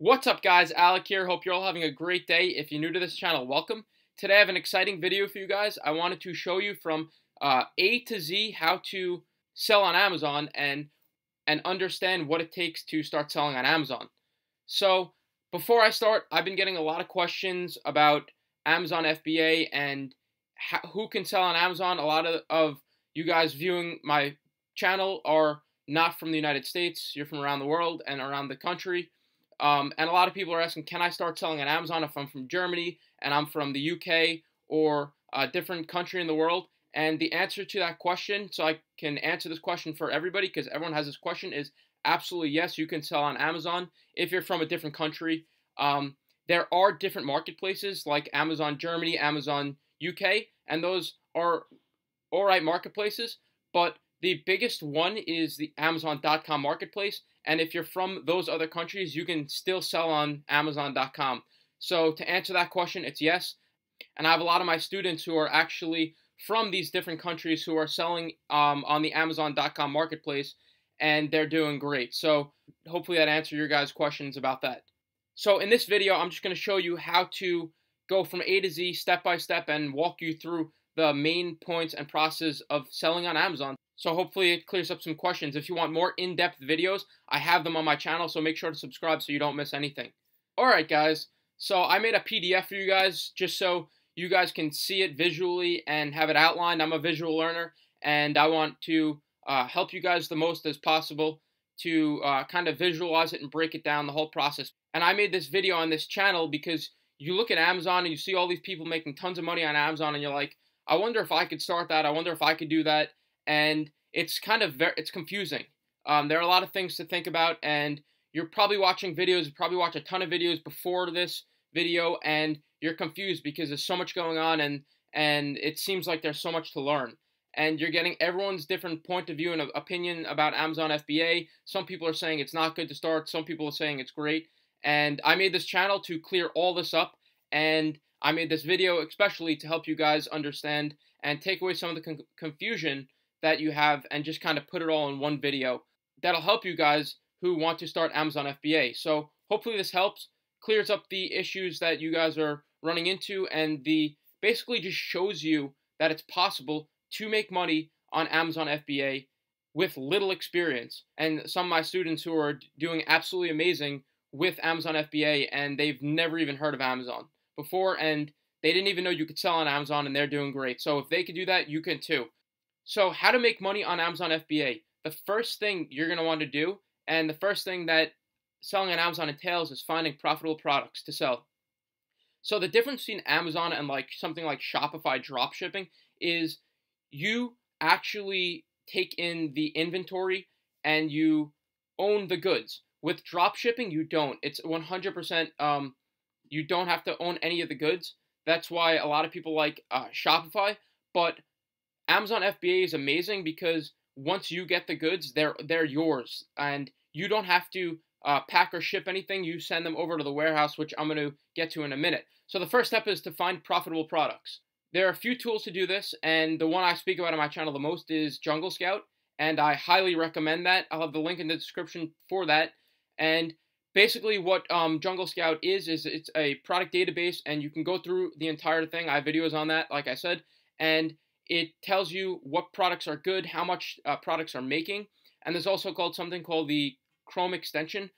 What's up guys, Alec here. Hope you're all having a great day. If you're new to this channel, welcome. Today I have an exciting video for you guys. I wanted to show you from A to Z how to sell on Amazon and understand what it takes to start selling on Amazon. So before I start, I've been getting a lot of questions about Amazon FBA and who can sell on Amazon. A lot of you guys viewing my channel are not from the United States. You're from around the world and around the country. And a lot of people are asking, can I start selling on Amazon if I'm from Germany and I'm from the UK or a different country in the world? And the answer to that question, so I can answer this question for everybody because everyone has this question, is absolutely yes, you can sell on Amazon if you're from a different country. There are different marketplaces like Amazon Germany, Amazon UK, and those are alright marketplaces, but the biggest one is the Amazon.com marketplace. And if you're from those other countries, you can still sell on Amazon.com. So to answer that question, it's yes. And I have a lot of my students who are actually from these different countries who are selling on the Amazon.com marketplace, and they're doing great. So hopefully that answers your guys' questions about that. So in this video, I'm just going to show you how to go from A to Z step by step and walk you through the main points and process of selling on Amazon. So hopefully it clears up some questions. If you want more in-depth videos, I have them on my channel, so make sure to subscribe so you don't miss anything. Alright guys, so I made a PDF for you guys just so you guys can see it visually and have it outlined. I'm a visual learner and I want to help you guys the most as possible to kind of visualize it and break it down, the whole process. And I made this video on this channel because you look at Amazon and you see all these people making tons of money on Amazon and you're like, I wonder if I could start that, I wonder if I could do that. And it's kind of it's confusing. There are a lot of things to think about, and you're probably watching videos, you probably watch a ton of videos before this video, and you're confused because there's so much going on, and it seems like there's so much to learn. And you're getting everyone's different point of view and opinion about Amazon FBA. Some people are saying it's not good to start, some people are saying it's great. And I made this channel to clear all this up, and I made this video especially to help you guys understand and take away some of the confusion that you have and just kind of put it all in one video. That'll help you guys who want to start Amazon FBA. So hopefully this helps, clears up the issues that you guys are running into, and basically just shows you that it's possible to make money on Amazon FBA with little experience. And some of my students who are doing absolutely amazing with Amazon FBA, and they've never even heard of Amazon before, and they didn't even know you could sell on Amazon, and they're doing great. So if they could do that, you can too. So how to make money on Amazon FBA. The first thing you're going to want to do, and the first thing that selling on Amazon entails, is finding profitable products to sell. So the difference between Amazon and like something like Shopify dropshipping is you actually take in the inventory and you own the goods. With dropshipping, you don't. It's 100%, you don't have to own any of the goods. That's why a lot of people like Shopify, but Amazon FBA is amazing because once you get the goods, they're yours, and you don't have to pack or ship anything. You send them over to the warehouse, which I'm going to get to in a minute. So the first step is to find profitable products. There are a few tools to do this, and the one I speak about on my channel the most is Jungle Scout, and I highly recommend that. I'll have the link in the description for that. And basically what Jungle Scout is it's a product database, and you can go through the entire thing. I have videos on that, like I said, and it tells you what products are good, how much products are making, and there's also something called the Chrome extension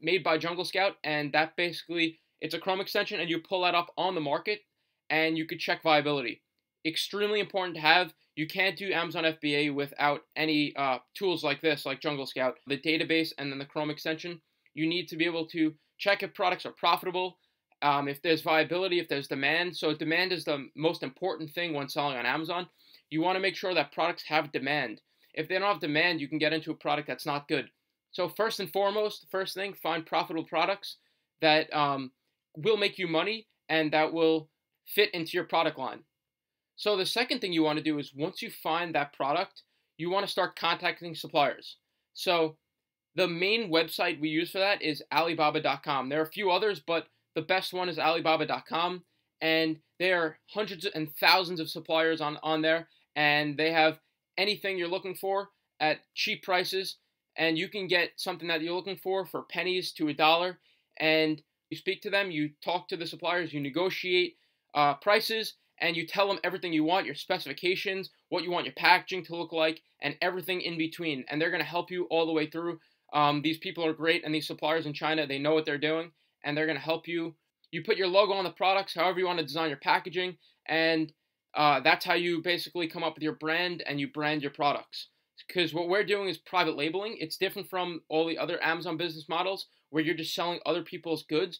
made by Jungle Scout, and that basically, it's a Chrome extension, and you pull that up on the market, and you could check viability. Extremely important to have. You can't do Amazon FBA without any tools like this, like Jungle Scout, the database, and then the Chrome extension. You need to be able to check if products are profitable, if there's viability, if there's demand. So demand is the most important thing when selling on Amazon. You want to make sure that products have demand. If they don't have demand, you can get into a product that's not good. So first and foremost, first thing, find profitable products that will make you money and that will fit into your product line. So the second thing you want to do is once you find that product, you want to start contacting suppliers. So the main website we use for that is Alibaba.com. There are a few others, but the best one is Alibaba.com, and there are hundreds and thousands of suppliers on there, and they have anything you're looking for at cheap prices, and you can get something that you're looking for pennies to $1, and you speak to them, you talk to the suppliers, you negotiate prices, and you tell them everything you want, your specifications, what you want your packaging to look like, and everything in between. And they're going to help you all the way through. These people are great, and these suppliers in China, they know what they're doing, and they're going to help you. You put your logo on the products, however you want to design your packaging, and that's how you basically come up with your brand and you brand your products. Because what we're doing is private labeling. It's different from all the other Amazon business models where you're just selling other people's goods.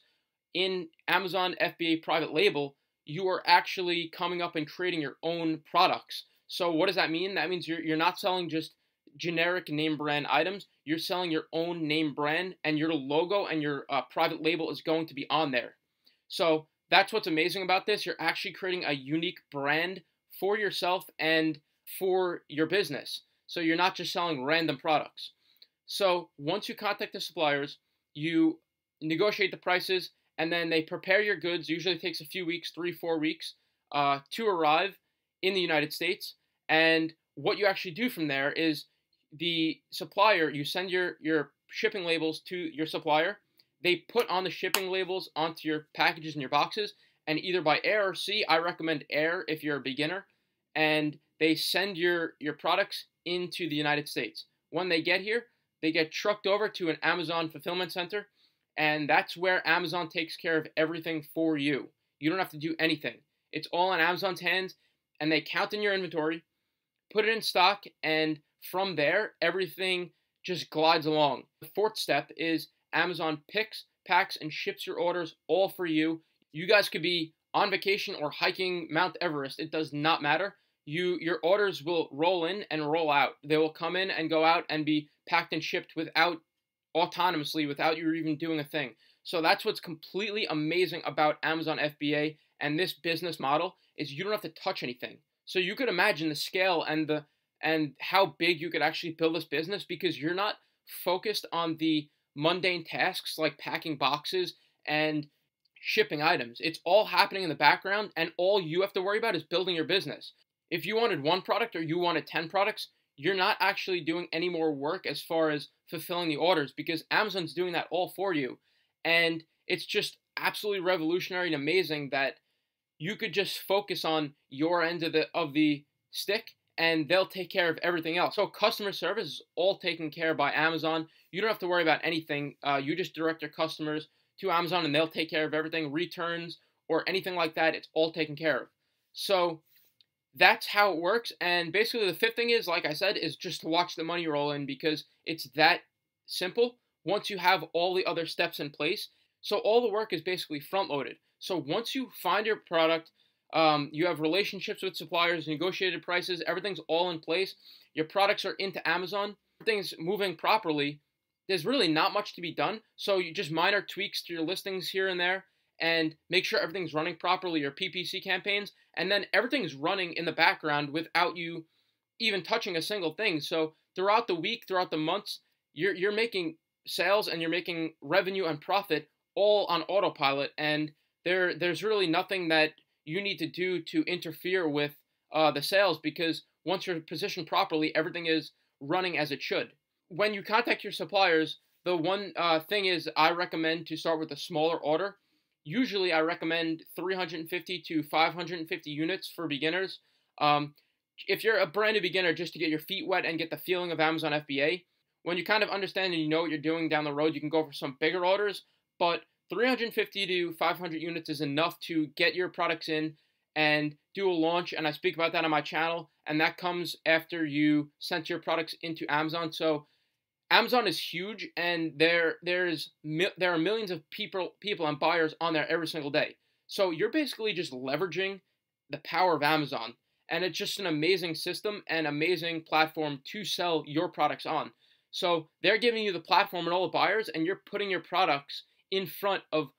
In Amazon FBA private label, you are actually coming up and creating your own products. So what does that mean? That means you're not selling just generic name brand items. You're selling your own name brand, and your logo and your private label is going to be on there. So that's what's amazing about this. You're actually creating a unique brand for yourself and for your business. So you're not just selling random products. So once you contact the suppliers, you negotiate the prices, and then they prepare your goods. Usually it takes a few weeks, 3-4 weeks, to arrive in the United States. And what you actually do from there is the supplier, you send your shipping labels to your supplier. They put on the shipping labels onto your packages and your boxes, and either by air or sea, I recommend air if you're a beginner, and they send your products into the United States. When they get here, they get trucked over to an Amazon fulfillment center, and that's where Amazon takes care of everything for you. You don't have to do anything. It's all in Amazon's hands, and they count in your inventory, put it in stock, and from there, everything just glides along. The fourth step is Amazon picks, packs, and ships your orders all for you. You guys could be on vacation or hiking Mount Everest. It does not matter. Your orders will roll in and roll out. They will come in and go out and be packed and shipped autonomously without you even doing a thing. So that's what's completely amazing about Amazon FBA and this business model is you don't have to touch anything. So you could imagine the scale and how big you could actually build this business because you're not focused on the mundane tasks like packing boxes and shipping items. It's all happening in the background, and all you have to worry about is building your business. If you wanted one product or you wanted 10 products, you're not actually doing any more work as far as fulfilling the orders because Amazon's doing that all for you. And it's just absolutely revolutionary and amazing that you could just focus on your end of the stick and they'll take care of everything else. So customer service is all taken care of by Amazon. You don't have to worry about anything. You just direct your customers to Amazon and they'll take care of everything. Returns or anything like that, it's all taken care of. So that's how it works. And basically the fifth thing is, like I said, is just to watch the money roll in because it's that simple once you have all the other steps in place. So all the work is basically front loaded. So once you find your product, you have relationships with suppliers, negotiated prices, everything's all in place. Your products are into Amazon, everything's moving properly. There's really not much to be done. So you just minor tweaks to your listings here and there and make sure everything's running properly, your PPC campaigns, and then everything's running in the background without you even touching a single thing. So throughout the week, throughout the months, you're making sales and you're making revenue and profit all on autopilot, and there's really nothing that you need to do to interfere with the sales because once you're positioned properly, everything is running as it should. When you contact your suppliers, the one thing is I recommend to start with a smaller order. Usually I recommend 350 to 550 units for beginners. If you're a brand new beginner, just to get your feet wet and get the feeling of Amazon FBA, when you kind of understand and you know what you're doing down the road, you can go for some bigger orders, but 350 to 500 units is enough to get your products in and do a launch, and I speak about that on my channel, and that comes after you sent your products into Amazon. So Amazon is huge, and there are millions of people and buyers on there every single day. So you're basically just leveraging the power of Amazon, and it's just an amazing system and amazing platform to sell your products on. So they're giving you the platform and all the buyers, and you're putting your products in front of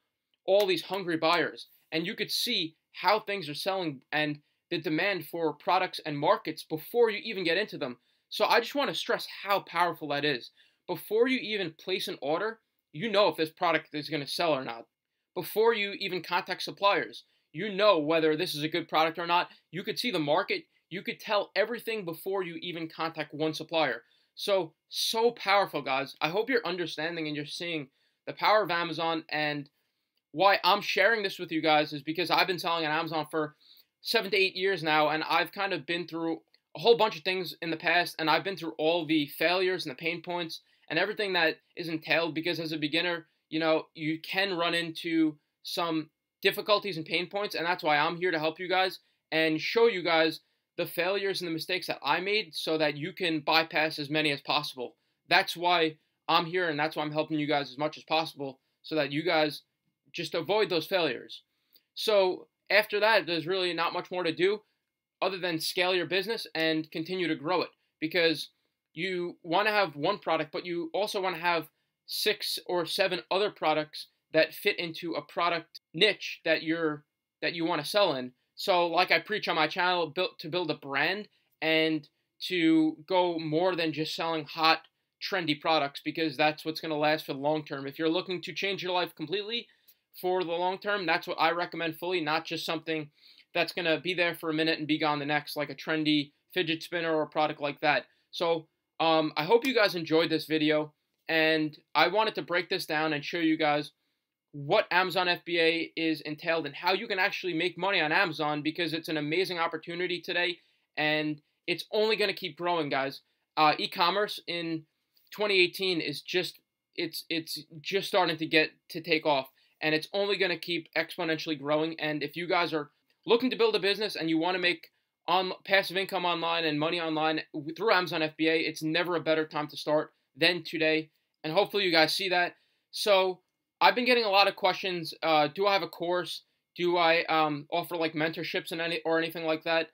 all these hungry buyers, and you could see how things are selling and the demand for products and markets before you even get into them. So I just want to stress how powerful that is. Before you even place an order, you know if this product is going to sell or not. Before you even contact suppliers, you know whether this is a good product or not. You could see the market. You could tell everything before you even contact one supplier. So powerful, guys. I hope you're understanding and you're seeing the power of Amazon. And why I'm sharing this with you guys is because I've been selling on Amazon for 7 to 8 years now, and I've kind of been through a whole bunch of things in the past, and I've been through all the failures and the pain points and everything that is entailed, because as a beginner, you can run into some difficulties and pain points, and that's why I'm here to help you guys and show you guys the failures and the mistakes that I made so that you can bypass as many as possible. That's why I'm here, and that's why I'm helping you guys as much as possible so that you guys just avoid those failures. So after that, there's really not much more to do other than scale your business and continue to grow it, because you want to have one product, but you also want to have 6 or 7 other products that fit into a product niche that you want to sell in. So like I preach on my channel, to build a brand and to go more than just selling hot, trendy products, because that's what's going to last for the long term. If you're looking to change your life completely for the long term, that's what I recommend fully, not just something that's going to be there for a minute and be gone the next, like a trendy fidget spinner or a product like that. So I hope you guys enjoyed this video, and I wanted to break this down and show you guys what Amazon FBA is entailed and how you can actually make money on Amazon, because it's an amazing opportunity today, and it's only going to keep growing, guys. E-commerce in 2018 is just starting to take off, and it's only going to keep exponentially growing. And if you guys are looking to build a business and you want to make passive income online and money online through Amazon FBA, it's never a better time to start than today, and hopefully you guys see that. So I've been getting a lot of questions. Do I have a course? Do I offer like mentorships and anything like that?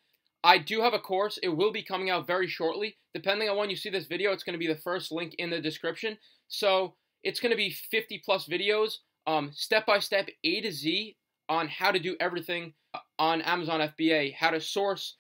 I do have a course. It will be coming out very shortly. Depending on when you see this video, it's going to be the first link in the description. So it's going to be 50 plus videos, step-by-step, A to Z, on how to do everything on Amazon FBA, how to source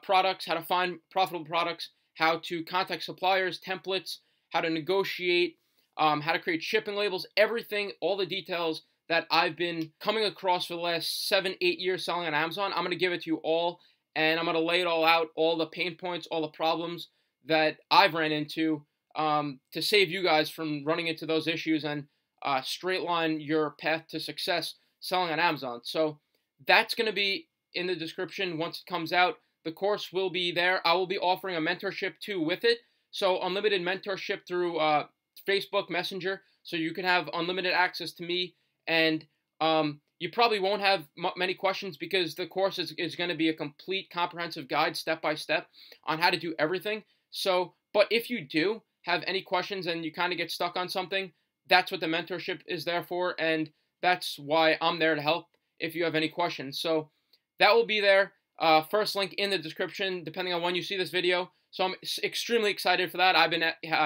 products, how to find profitable products, how to contact suppliers, templates, how to negotiate, how to create shipping labels, everything, all the details that I've been coming across for the last 7-8 years selling on Amazon. I'm going to give it to you all, and I'm going to lay it all out, all the pain points, all the problems that I've ran into, to save you guys from running into those issues and straight line your path to success selling on Amazon. So that's going to be in the description once it comes out. The course will be there. I will be offering a mentorship too with it. So unlimited mentorship through Facebook Messenger, so you can have unlimited access to me, and you probably won't have many questions, because the course is going to be a complete comprehensive guide step by step on how to do everything. So, but if you do have any questions and you kind of get stuck on something, that's what the mentorship is there for, and that's why I'm there to help if you have any questions. So that will be there, first link in the description, depending on when you see this video. So I'm extremely excited for that. I've been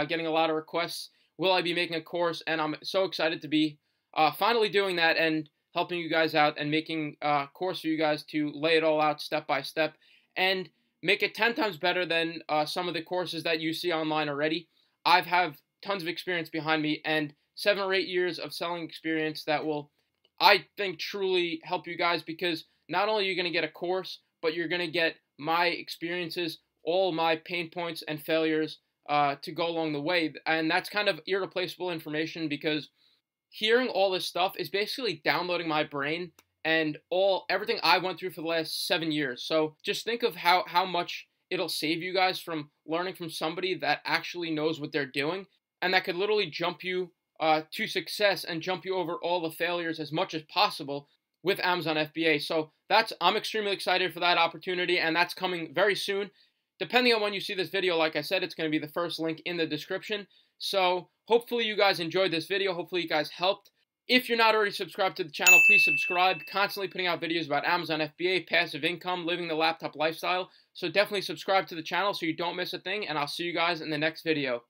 getting a lot of requests. Will I be making a course? And I'm so excited to be finally doing that and helping you guys out and making a course for you guys to lay it all out step by step and make it 10 times better than some of the courses that you see online already. I have tons of experience behind me and 7 or 8 years of selling experience that will, I think, truly help you guys, because not only are you going to get a course, but you're going to get my experiences, all my pain points and failures to go along the way. And that's kind of irreplaceable information, because hearing all this stuff is basically downloading my brain and everything I went through for the last 7 years. So just think of how much it'll save you guys from learning from somebody that actually knows what they're doing, and that could literally jump you to success and jump you over all the failures as much as possible with Amazon FBA. So I'm extremely excited for that opportunity, and that's coming very soon. Depending on when you see this video, like I said, it's going to be the first link in the description. So hopefully you guys enjoyed this video. Hopefully you guys helped. If you're not already subscribed to the channel, please subscribe. Constantly putting out videos about Amazon FBA, passive income, living the laptop lifestyle. So definitely subscribe to the channel so you don't miss a thing, and I'll see you guys in the next video.